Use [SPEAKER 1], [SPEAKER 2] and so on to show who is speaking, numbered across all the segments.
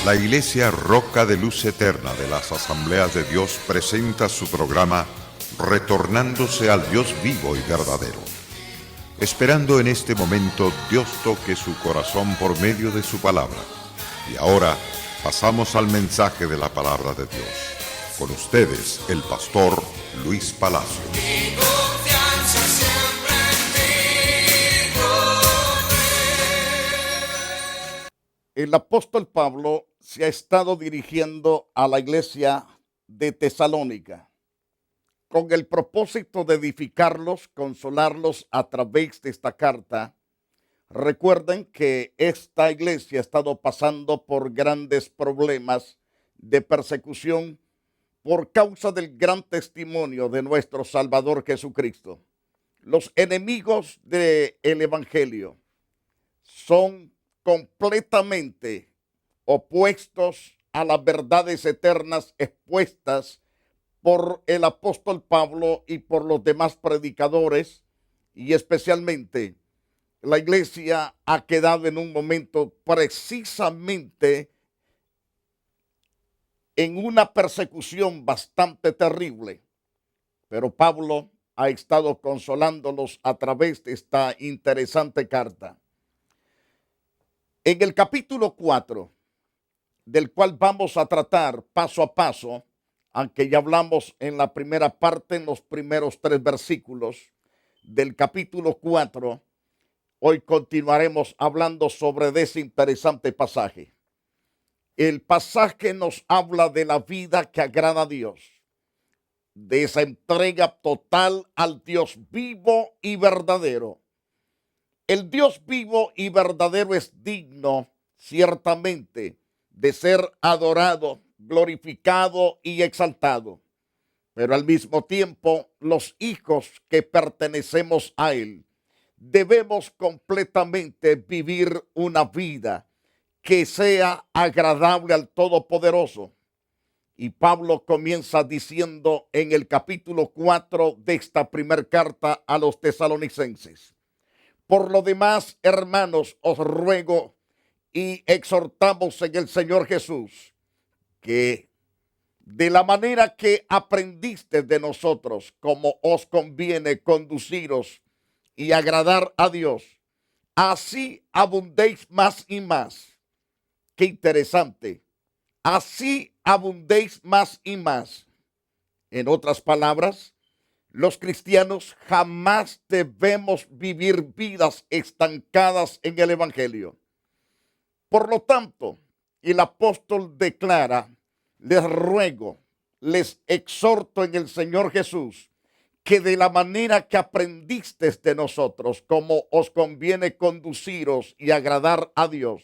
[SPEAKER 1] La Iglesia Roca de Luz Eterna de las Asambleas de Dios presenta su programa Retornándose al Dios vivo y verdadero. Esperando en este momento Dios toque su corazón por medio de su palabra. Y ahora pasamos al mensaje de la palabra de Dios. Con ustedes, el pastor Luis Palacio.
[SPEAKER 2] Mi confianza siempre en ti,
[SPEAKER 3] El apóstol Pablo se ha estado dirigiendo a la iglesia de Tesalónica con el propósito de edificarlos, consolarlos a través de esta carta. Recuerden que esta iglesia ha estado pasando por grandes problemas de persecución por causa del gran testimonio de nuestro Salvador Jesucristo. Los enemigos del evangelio son completamente opuestos a las verdades eternas expuestas por el apóstol Pablo y por los demás predicadores, y especialmente la iglesia ha quedado en un momento precisamente en una persecución bastante terrible, pero Pablo ha estado consolándolos a través de esta interesante carta. En el capítulo 4, del cual vamos a tratar paso a paso, aunque ya hablamos en la primera parte, en los primeros 3 versículos del capítulo 4, hoy continuaremos hablando sobre ese interesante pasaje. El pasaje nos habla de la vida que agrada a Dios, de esa entrega total al Dios vivo y verdadero. El Dios vivo y verdadero es digno, ciertamente, de ser adorado, glorificado y exaltado. Pero al mismo tiempo, los hijos que pertenecemos a Él, debemos completamente vivir una vida que sea agradable al Todopoderoso. Y Pablo comienza diciendo en el capítulo 4 de esta primera carta a los tesalonicenses: por lo demás, hermanos, os ruego y exhortamos en el Señor Jesús que de la manera que aprendiste de nosotros, como os conviene conduciros y agradar a Dios, así abundéis más y más. Qué interesante. Así abundéis más y más. En otras palabras, los cristianos jamás debemos vivir vidas estancadas en el evangelio. Por lo tanto, el apóstol declara: les ruego, les exhorto en el Señor Jesús, que de la manera que aprendisteis de nosotros, como os conviene conduciros y agradar a Dios,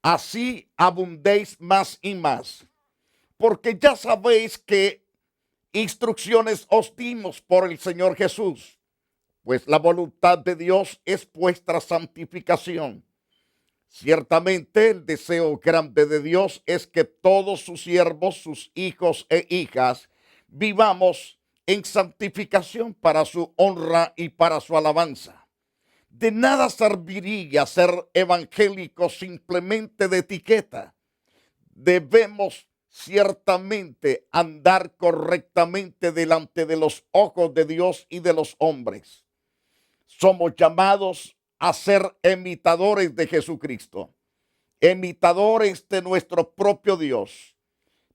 [SPEAKER 3] así abundéis más y más, porque ya sabéis que instrucciones os dimos por el Señor Jesús, pues la voluntad de Dios es vuestra santificación. Ciertamente el deseo grande de Dios es que todos sus siervos, sus hijos e hijas, vivamos en santificación para su honra y para su alabanza. De nada serviría ser evangélicos simplemente de etiqueta. Debemos ciertamente andar correctamente delante de los ojos de Dios y de los hombres. Somos llamados a ser imitadores de Jesucristo, imitadores de nuestro propio Dios,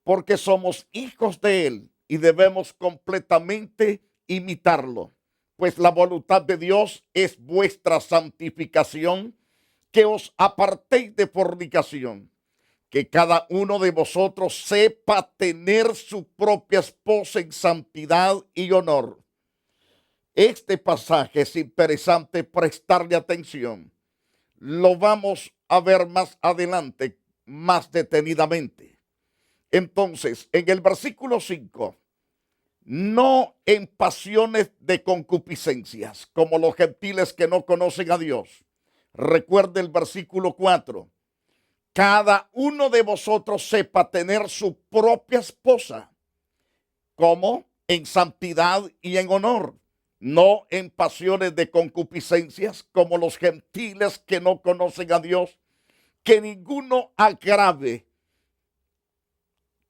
[SPEAKER 3] porque somos hijos de Él y debemos completamente imitarlo. Pues la voluntad de Dios es vuestra santificación, que os apartéis de fornicación, que cada uno de vosotros sepa tener su propia esposa en santidad y honor. Este pasaje es interesante prestarle atención. Lo vamos a ver más adelante, más detenidamente. Entonces, en el versículo 5, no en pasiones de concupiscencias, como los gentiles que no conocen a Dios. Recuerde el versículo 4. Cada uno de vosotros sepa tener su propia esposa, como en santidad y en honor, no en pasiones de concupiscencias, como los gentiles que no conocen a Dios, que ninguno agrave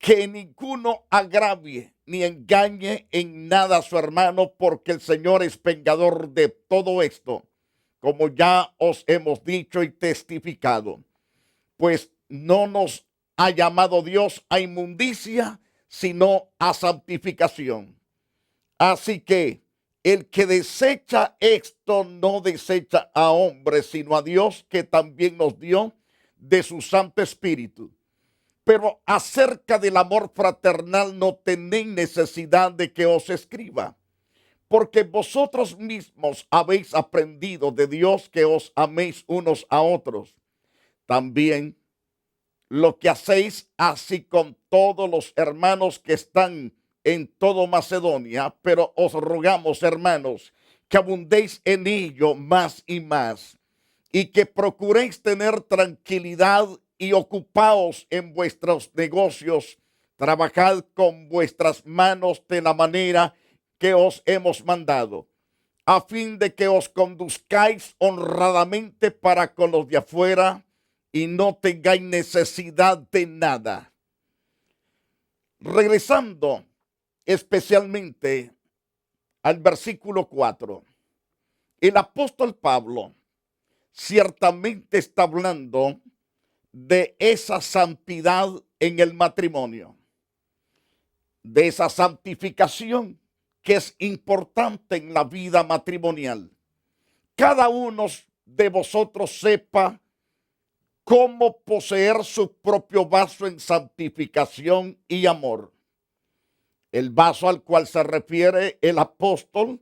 [SPEAKER 3] que ninguno agravie ni engañe en nada a su hermano, porque el Señor es vengador de todo esto, como ya os hemos dicho y testificado. Pues no nos ha llamado Dios a inmundicia, sino a santificación. Así que el que desecha esto no desecha a hombres, sino a Dios, que también nos dio de su Santo Espíritu. Pero acerca del amor fraternal no tenéis necesidad de que os escriba, porque vosotros mismos habéis aprendido de Dios que os améis unos a otros. También lo que hacéis así con todos los hermanos que están en todo Macedonia, pero os rogamos, hermanos, que abundéis en ello más y más, y que procuréis tener tranquilidad y ocupaos en vuestros negocios, trabajad con vuestras manos de la manera que os hemos mandado, a fin de que os conduzcáis honradamente para con los de afuera y no tengáis necesidad de nada. Regresando especialmente al versículo 4, el apóstol Pablo ciertamente está hablando de esa santidad en el matrimonio, de esa santificación que es importante en la vida matrimonial. Cada uno de vosotros sepa cómo poseer su propio vaso en santificación y amor. El vaso al cual se refiere el apóstol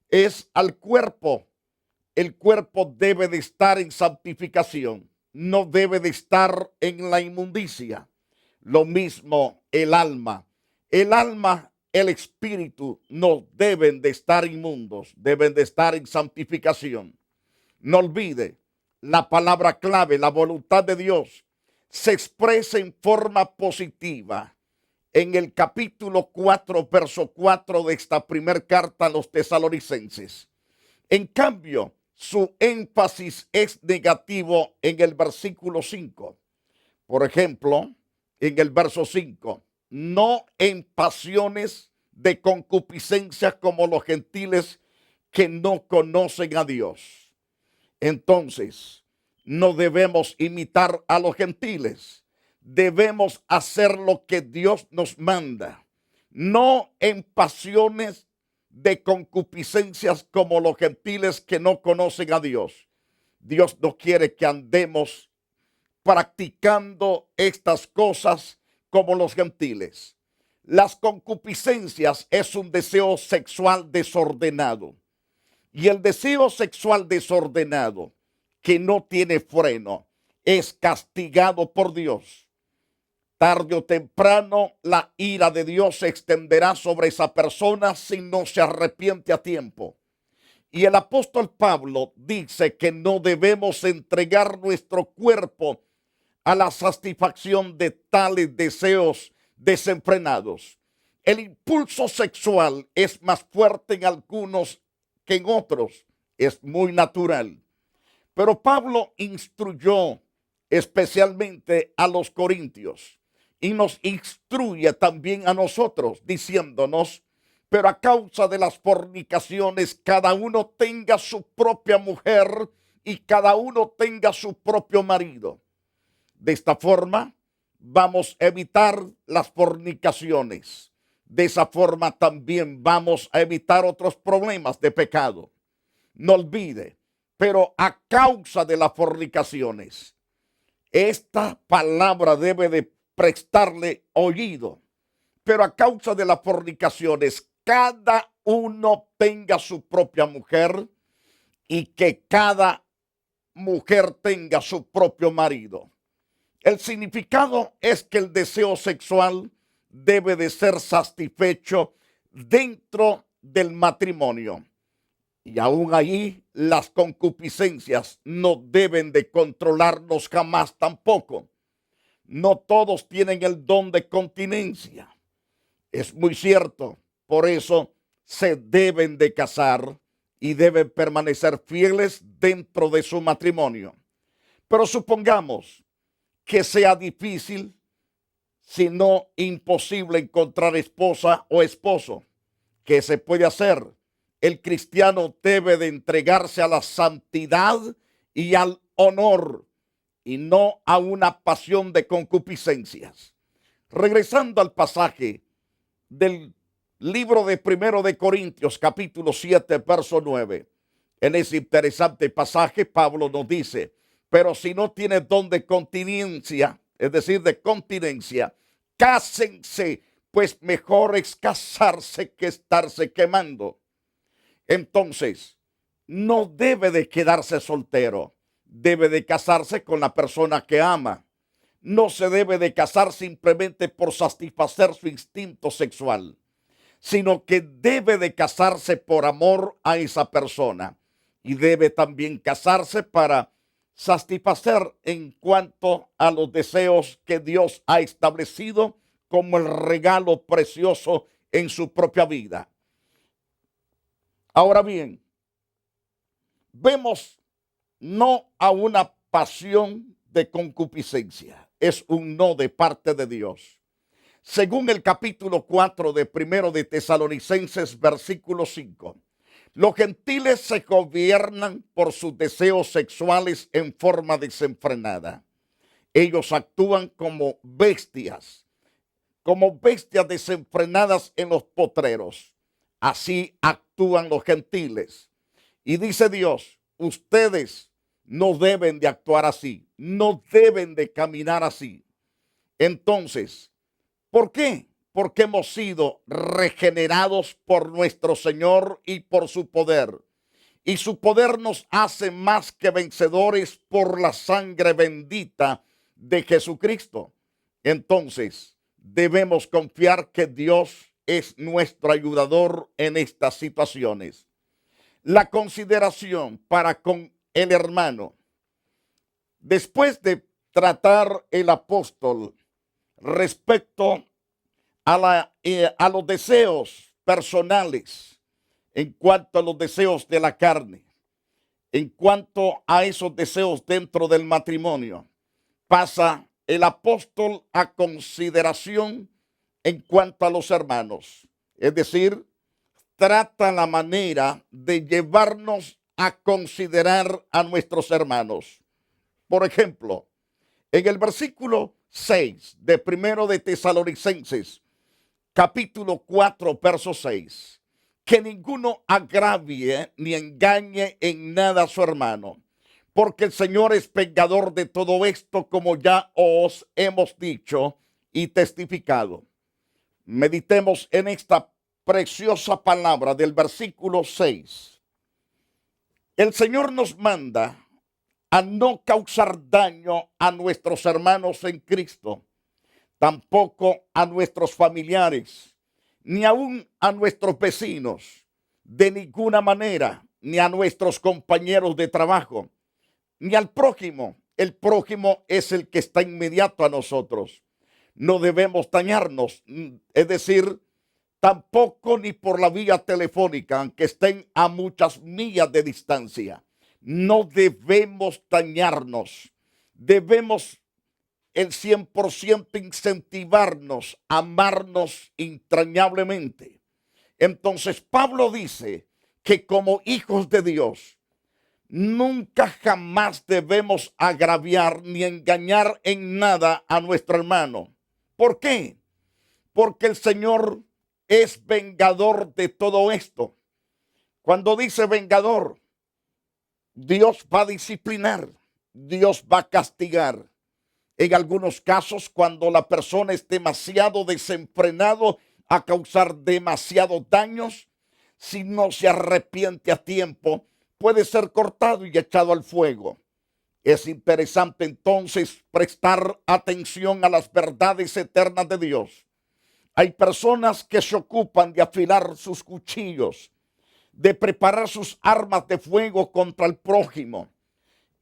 [SPEAKER 3] es al cuerpo. El cuerpo debe de estar en santificación, no debe de estar en la inmundicia. Lo mismo el alma. El alma, el espíritu no deben de estar inmundos, deben de estar en santificación. No olvide, la palabra clave, la voluntad de Dios, se expresa en forma positiva en el capítulo 4, verso 4 de esta primera carta a los tesalonicenses. En cambio, su énfasis es negativo en el versículo 5. Por ejemplo, en el verso 5, no en pasiones de concupiscencia como los gentiles que no conocen a Dios. Entonces, no debemos imitar a los gentiles. Debemos hacer lo que Dios nos manda. No en pasiones de concupiscencias como los gentiles que no conocen a Dios. Dios no quiere que andemos practicando estas cosas como los gentiles. Las concupiscencias es un deseo sexual desordenado. Y el deseo sexual desordenado que no tiene freno es castigado por Dios. Tarde o temprano la ira de Dios se extenderá sobre esa persona si no se arrepiente a tiempo. Y el apóstol Pablo dice que no debemos entregar nuestro cuerpo a la satisfacción de tales deseos desenfrenados. El impulso sexual es más fuerte en algunos que en otros. Es muy natural. Pero Pablo instruyó especialmente a los corintios y nos instruye también a nosotros, diciéndonos: pero a causa de las fornicaciones, cada uno tenga su propia mujer y cada uno tenga su propio marido. De esta forma, vamos a evitar las fornicaciones. De esa forma también vamos a evitar otros problemas de pecado. No olvide, pero a causa de las fornicaciones, esta palabra debe de prestarle oído. Pero a causa de las fornicaciones, cada uno tenga su propia mujer y que cada mujer tenga su propio marido. El significado es que el deseo sexual debe de ser satisfecho dentro del matrimonio. Y aún ahí las concupiscencias no deben de controlarnos jamás tampoco. No todos tienen el don de continencia. Es muy cierto. Por eso se deben de casar y deben permanecer fieles dentro de su matrimonio. Pero supongamos que sea difícil sino imposible encontrar esposa o esposo. ¿Qué se puede hacer? El cristiano debe de entregarse a la santidad y al honor y no a una pasión de concupiscencias. Regresando al pasaje del libro de Primero de Corintios, capítulo 7, verso 9. En ese interesante pasaje, Pablo nos dice, pero si no tiene don de continencia, es decir, de continencia, cásense, pues mejor es casarse que estarse quemando. Entonces, no debe de quedarse soltero, debe de casarse con la persona que ama. No se debe de casar simplemente por satisfacer su instinto sexual, sino que debe de casarse por amor a esa persona y debe también casarse para satisfacer en cuanto a los deseos que Dios ha establecido como el regalo precioso en su propia vida. Ahora bien, vemos no a una pasión de concupiscencia, es un no de parte de Dios. Según el capítulo 4 de Primero de Tesalonicenses, versículo 5, los gentiles se gobiernan por sus deseos sexuales en forma desenfrenada. Ellos actúan como bestias desenfrenadas en los potreros. Así actúan los gentiles. Y dice Dios, ustedes no deben de actuar así, no deben de caminar así. Entonces, ¿por qué? Porque hemos sido regenerados por nuestro Señor y por su poder. Y su poder nos hace más que vencedores por la sangre bendita de Jesucristo. Entonces, debemos confiar que Dios es nuestro ayudador en estas situaciones. La consideración para con el hermano. Después de tratar el apóstol respecto a los deseos personales, en cuanto a los deseos de la carne, en cuanto a esos deseos dentro del matrimonio, pasa el apóstol a consideración en cuanto a los hermanos. Es decir, trata la manera de llevarnos a considerar a nuestros hermanos. Por ejemplo, en el versículo 6 de Primero de Tesalonicenses, capítulo 4, verso 6, que ninguno agravie ni engañe en nada a su hermano, porque el Señor es vengador de todo esto, como ya os hemos dicho y testificado. Meditemos en esta preciosa palabra del versículo 6. El Señor nos manda a no causar daño a nuestros hermanos en Cristo, tampoco a nuestros familiares, ni aún a nuestros vecinos, de ninguna manera, ni a nuestros compañeros de trabajo, ni al prójimo. El prójimo es el que está inmediato a nosotros. No debemos dañarnos, es decir, tampoco ni por la vía telefónica, aunque estén a muchas millas de distancia. No debemos dañarnos. Debemos el 100% incentivarnos, amarnos entrañablemente. Entonces Pablo dice que como hijos de Dios, nunca jamás debemos agraviar ni engañar en nada a nuestro hermano. ¿Por qué? Porque el Señor es vengador de todo esto. Cuando dice vengador, Dios va a disciplinar, Dios va a castigar. En algunos casos, cuando la persona es demasiado desenfrenado a causar demasiados daños, si no se arrepiente a tiempo, puede ser cortado y echado al fuego. Es interesante entonces prestar atención a las verdades eternas de Dios. Hay personas que se ocupan de afilar sus cuchillos, de preparar sus armas de fuego contra el prójimo,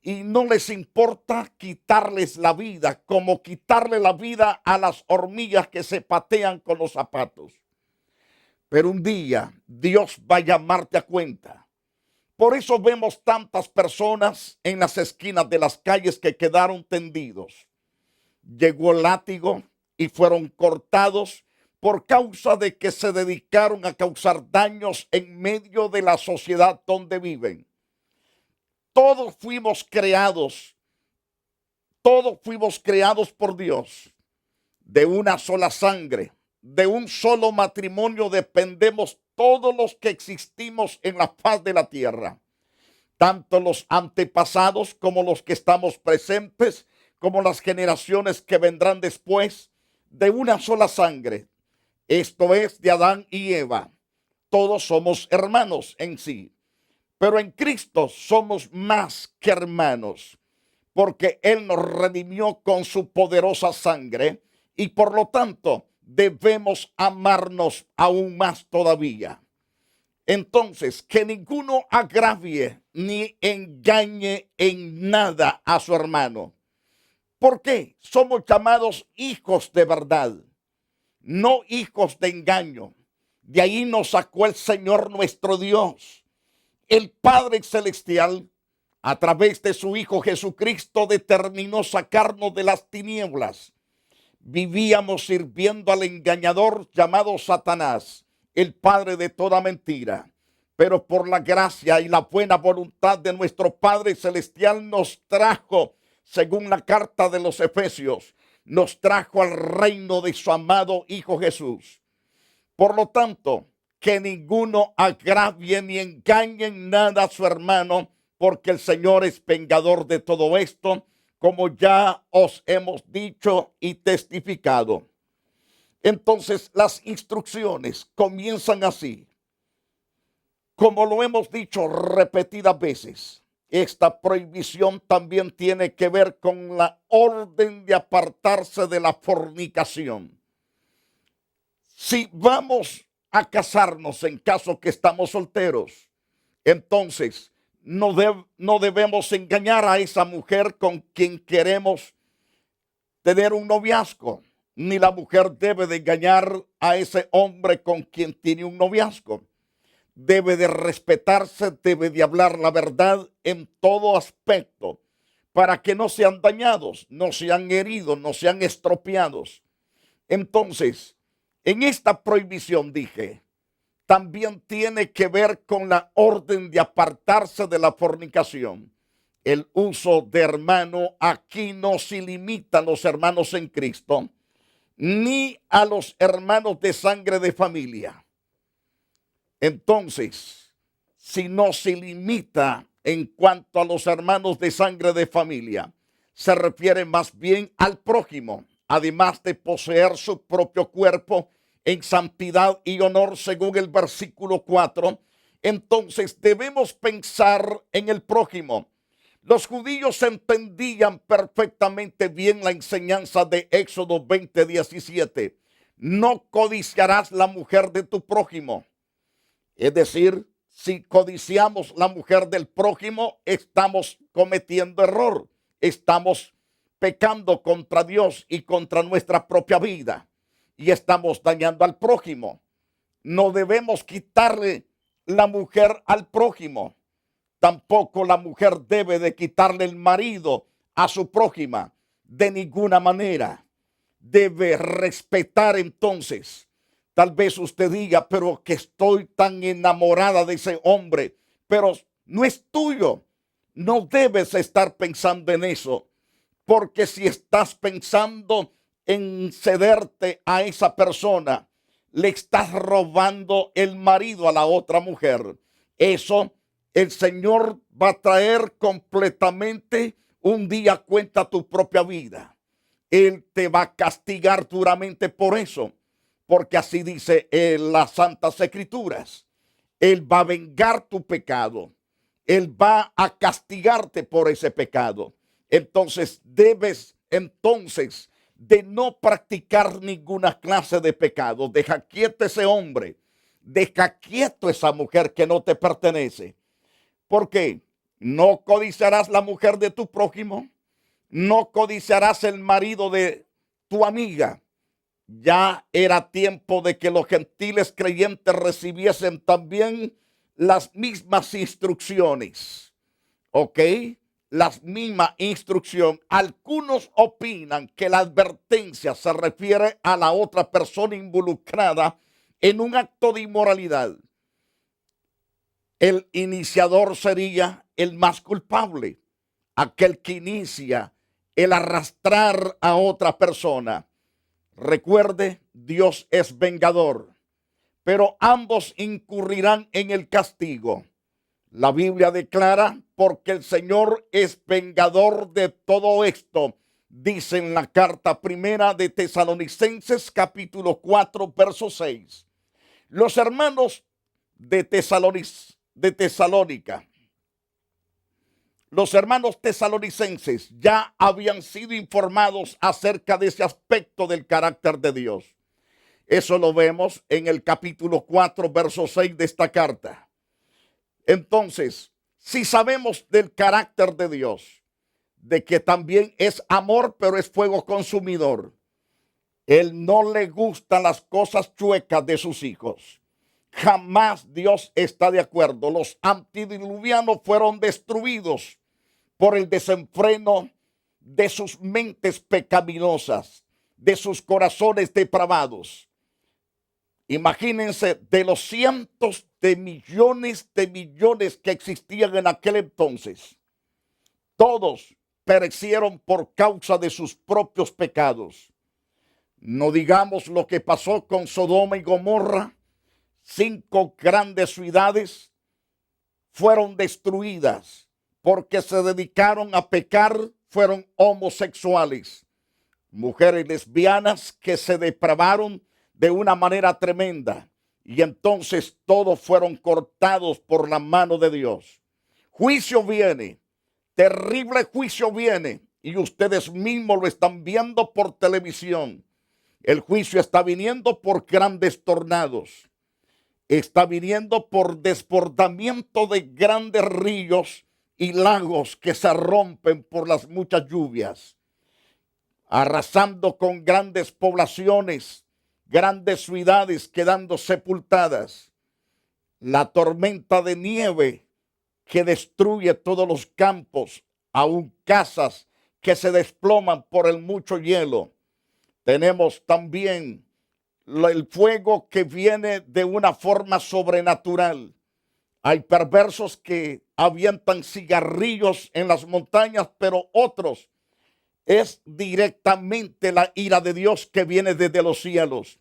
[SPEAKER 3] y no les importa quitarles la vida, como quitarle la vida a las hormigas que se patean con los zapatos. Pero un día Dios va a llamarte a cuenta. Por eso vemos tantas personas en las esquinas de las calles que quedaron tendidos. Llegó el látigo y fueron cortados por causa de que se dedicaron a causar daños en medio de la sociedad donde viven. Todos fuimos creados por Dios, de una sola sangre, de un solo matrimonio dependemos todos los que existimos en la faz de la tierra, tanto los antepasados como los que estamos presentes, como las generaciones que vendrán después, de una sola sangre. Esto es de Adán y Eva. Todos somos hermanos en sí, pero en Cristo somos más que hermanos, porque Él nos redimió con su poderosa sangre y por lo tanto debemos amarnos aún más todavía. Entonces, que ninguno agravie ni engañe en nada a su hermano. ¿Por qué? Somos llamados hijos de verdad, no hijos de engaño. De ahí nos sacó el Señor nuestro Dios. El Padre Celestial, a través de su Hijo Jesucristo, determinó sacarnos de las tinieblas. Vivíamos sirviendo al engañador llamado Satanás, el padre de toda mentira. Pero por la gracia y la buena voluntad de nuestro Padre Celestial nos trajo, según la carta de los Efesios, nos trajo al reino de su amado Hijo Jesús. Por lo tanto, que ninguno agravie ni engañe en nada a su hermano, porque el Señor es vengador de todo esto, como ya os hemos dicho y testificado. Entonces las instrucciones comienzan así. Como lo hemos dicho repetidas veces, esta prohibición también tiene que ver con la orden de apartarse de la fornicación. Si vamos a casarnos en caso que estamos solteros, entonces no debemos engañar a esa mujer con quien queremos tener un noviazgo, ni la mujer debe de engañar a ese hombre con quien tiene un noviazgo. Debe de respetarse, debe de hablar la verdad en todo aspecto, para que no sean dañados, no sean heridos, no sean estropeados. Entonces, en esta prohibición dije, también tiene que ver con la orden de apartarse de la fornicación. El uso de hermano aquí no se limita a los hermanos en Cristo, ni a los hermanos de sangre de familia. Entonces, si no se limita en cuanto a los hermanos de sangre de familia, se refiere más bien al prójimo, además de poseer su propio cuerpo en santidad y honor, según el versículo 4. Entonces debemos pensar en el prójimo. Los judíos entendían perfectamente bien la enseñanza de Éxodo 20:17. No codiciarás la mujer de tu prójimo. Es decir, si codiciamos la mujer del prójimo, estamos cometiendo error. Estamos pecando contra Dios y contra nuestra propia vida. Y estamos dañando al prójimo. No debemos quitarle la mujer al prójimo. Tampoco la mujer debe de quitarle el marido a su prójima. De ninguna manera. Debe respetar entonces. Tal vez usted diga, pero que estoy tan enamorada de ese hombre. Pero no es tuyo. No debes estar pensando en eso. Porque si estás pensando en cederte a esa persona, le estás robando el marido a la otra mujer. Eso el Señor va a traer completamente un día cuenta tu propia vida. Él te va a castigar duramente por eso, porque así dice las Santas Escrituras. Él va a vengar tu pecado. Él va a castigarte por ese pecado. Entonces debes de no practicar ninguna clase de pecado. Deja quieto ese hombre. Deja quieto esa mujer que no te pertenece. ¿Por qué? No codiciarás la mujer de tu prójimo. No codiciarás el marido de tu amiga. Ya era tiempo de que los gentiles creyentes recibiesen también las mismas instrucciones. ¿Ok? la misma instrucción, algunos opinan que la advertencia se refiere a la otra persona involucrada en un acto de inmoralidad. El iniciador sería el más culpable, aquel que inicia el arrastrar a otra persona. Recuerde, Dios es vengador, pero ambos incurrirán en el castigo. La Biblia declara, porque el Señor es vengador de todo esto, dice en la carta primera de Tesalonicenses capítulo 4, verso 6. Los hermanos de Tesalónica, los hermanos tesalonicenses ya habían sido informados acerca de ese aspecto del carácter de Dios. Eso lo vemos en el capítulo 4, verso 6 de esta carta. Entonces, si sabemos del carácter de Dios, de que también es amor, pero es fuego consumidor, Él no le gustan las cosas chuecas de sus hijos. Jamás Dios está de acuerdo. Los antediluvianos fueron destruidos por el desenfreno de sus mentes pecaminosas, de sus corazones depravados. Imagínense, de los cientos de millones que existían en aquel entonces, todos perecieron por causa de sus propios pecados. No digamos lo que pasó con Sodoma y Gomorra. 5 grandes ciudades fueron destruidas porque se dedicaron a pecar, fueron homosexuales, mujeres lesbianas que se depravaron de una manera tremenda, y entonces todos fueron cortados por la mano de Dios. Juicio viene, terrible juicio viene, y ustedes mismos lo están viendo por televisión. El juicio está viniendo por grandes tornados, está viniendo por desbordamiento de grandes ríos y lagos que se rompen por las muchas lluvias, arrasando con grandes poblaciones, grandes ciudades quedando sepultadas. La tormenta de nieve que destruye todos los campos, aún casas que se desploman por el mucho hielo. Tenemos también el fuego que viene de una forma sobrenatural. Hay perversos que avientan cigarrillos en las montañas, pero otros es directamente la ira de Dios que viene desde los cielos.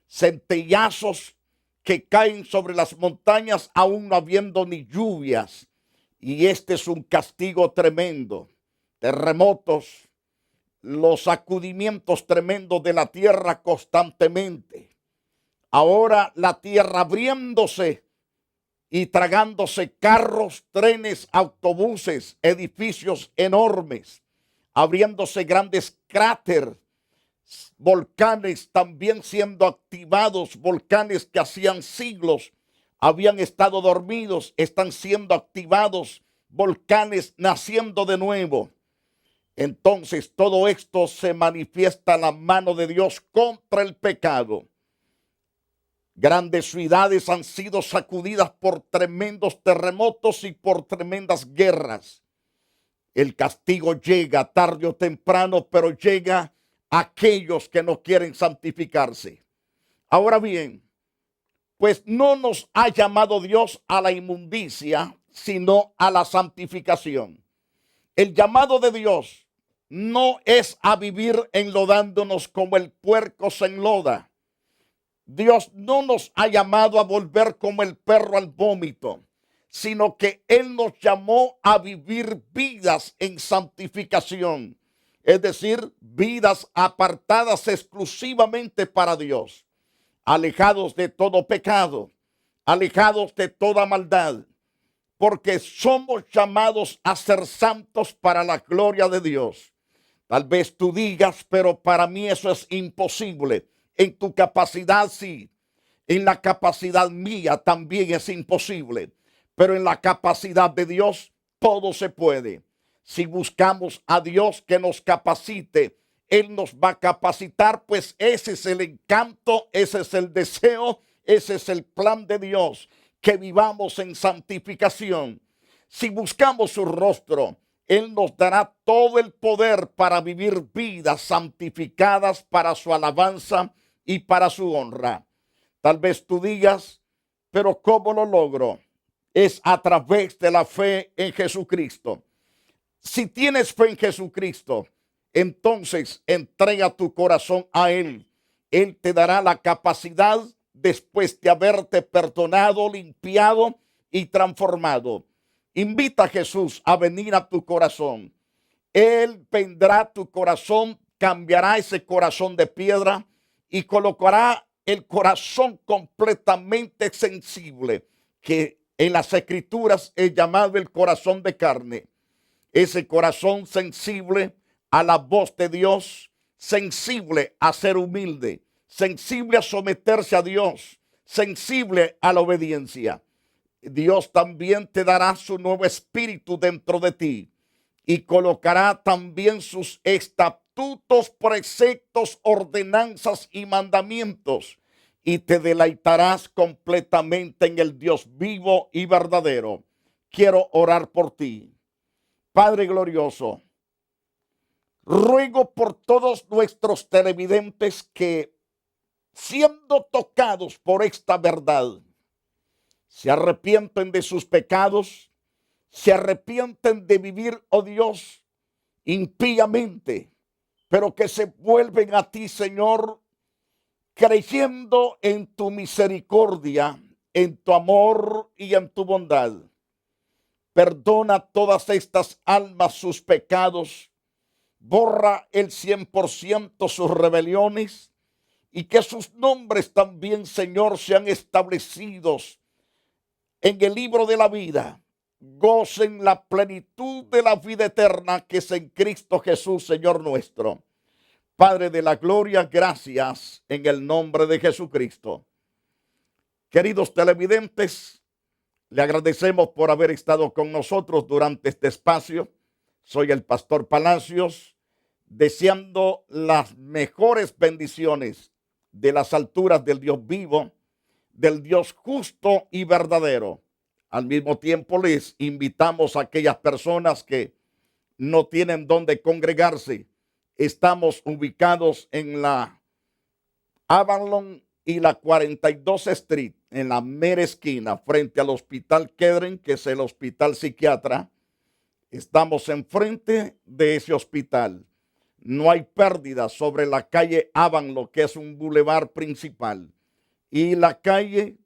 [SPEAKER 3] Centellazos que caen sobre las montañas aún no habiendo ni lluvias. Y este es un castigo tremendo. Terremotos, los sacudimientos tremendos de la tierra constantemente. Ahora la tierra abriéndose y tragándose carros, trenes, autobuses, edificios enormes, abriéndose grandes cráteres, volcanes también siendo activados, volcanes que hacían siglos habían estado dormidos, están siendo activados, volcanes naciendo de nuevo. Entonces todo esto se manifiesta la mano de Dios contra el pecado. Grandes ciudades han sido sacudidas por tremendos terremotos y por tremendas guerras. El castigo llega tarde o temprano, pero llega a aquellos que no quieren santificarse. Ahora bien, pues no nos ha llamado Dios a la inmundicia, sino a la santificación. El llamado de Dios no es a vivir enlodándonos como el puerco se enloda. Dios no nos ha llamado a volver como el perro al vómito, sino que Él nos llamó a vivir vidas en santificación, es decir, vidas apartadas exclusivamente para Dios, alejados de todo pecado, alejados de toda maldad, porque somos llamados a ser santos para la gloria de Dios. Tal vez tú digas, pero para mí eso es imposible. En tu capacidad sí, en la capacidad mía también es imposible, pero en la capacidad de Dios todo se puede. Si buscamos a Dios que nos capacite, Él nos va a capacitar, pues ese es el encanto, ese es el deseo, ese es el plan de Dios, que vivamos en santificación. Si buscamos su rostro, Él nos dará todo el poder para vivir vidas santificadas para su alabanza y para su honra. Tal vez tú digas, pero ¿cómo lo logro? Es a través de la fe en Jesucristo. Si tienes fe en Jesucristo, entonces entrega tu corazón a Él. Él te dará la capacidad después de haberte perdonado, limpiado y transformado. Invita a Jesús a venir a tu corazón. Él vendrá a tu corazón, cambiará ese corazón de piedra y colocará el corazón completamente sensible, que en las Escrituras es llamado el corazón de carne. Ese corazón sensible a la voz de Dios, sensible a ser humilde, sensible a someterse a Dios, sensible a la obediencia. Dios también te dará su nuevo espíritu dentro de ti y colocará también sus estatutos, preceptos, ordenanzas y mandamientos, y te deleitarás completamente en el Dios vivo y verdadero. Quiero orar por ti. Padre glorioso, ruego por todos nuestros televidentes que, siendo tocados por esta verdad, se arrepienten de sus pecados, se arrepienten de vivir, oh Dios, impíamente, pero que se vuelven a ti, Señor, creyendo en tu misericordia, en tu amor y en tu bondad. Perdona a todas estas almas sus pecados, borra el 100% sus rebeliones y que sus nombres también, Señor, sean establecidos en el libro de la vida. Gocen la plenitud de la vida eterna que es en Cristo Jesús, Señor nuestro. Padre de la gloria, gracias en el nombre de Jesucristo. Queridos televidentes, le agradecemos por haber estado con nosotros durante este espacio. Soy el pastor Palacios, deseando las mejores bendiciones de las alturas del Dios vivo, del Dios justo y verdadero. Al mismo tiempo les invitamos a aquellas personas que no tienen dónde congregarse. Estamos ubicados en la Avalon y la 42 Street, en la mera esquina, frente al Hospital Kedren, que es el hospital psiquiatra. Estamos enfrente de ese hospital. No hay pérdida sobre la calle Avalon, que es un bulevar principal. Y la calle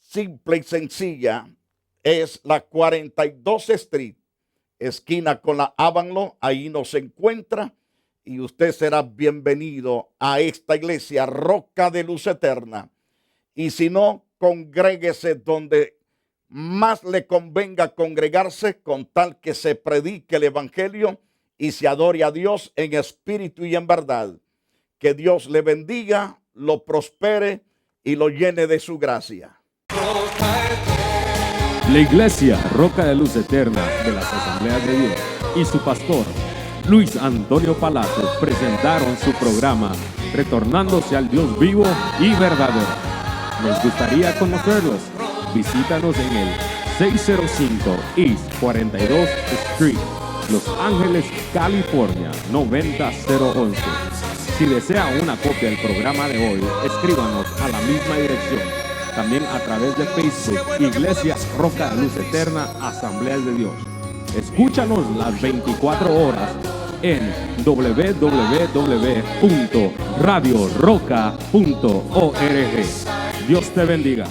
[SPEAKER 3] simple y sencilla es la 42 Street, esquina con la Avalon. Ahí nos encuentra y usted será bienvenido a esta iglesia, Roca de Luz Eterna. Y si no, congréguese donde más le convenga congregarse, con tal que se predique el evangelio y se adore a Dios en espíritu y en verdad. Que Dios le bendiga, lo prospere y lo llene de su gracia.
[SPEAKER 4] La iglesia Roca de Luz Eterna de las Asambleas de Dios y su pastor Luis Antonio Palacios presentaron su programa Retornándose al Dios vivo y verdadero. Nos gustaría conocerlos. Visítanos en el 605 East 42 Street, Los Ángeles, California 90011. Si desea una copia del programa de hoy, escríbanos a la misma dirección. También a través de Facebook, Iglesia Roca de Luz Eterna, Asambleas de Dios. Escúchanos las 24 horas en www.radioroca.org. Dios te bendiga.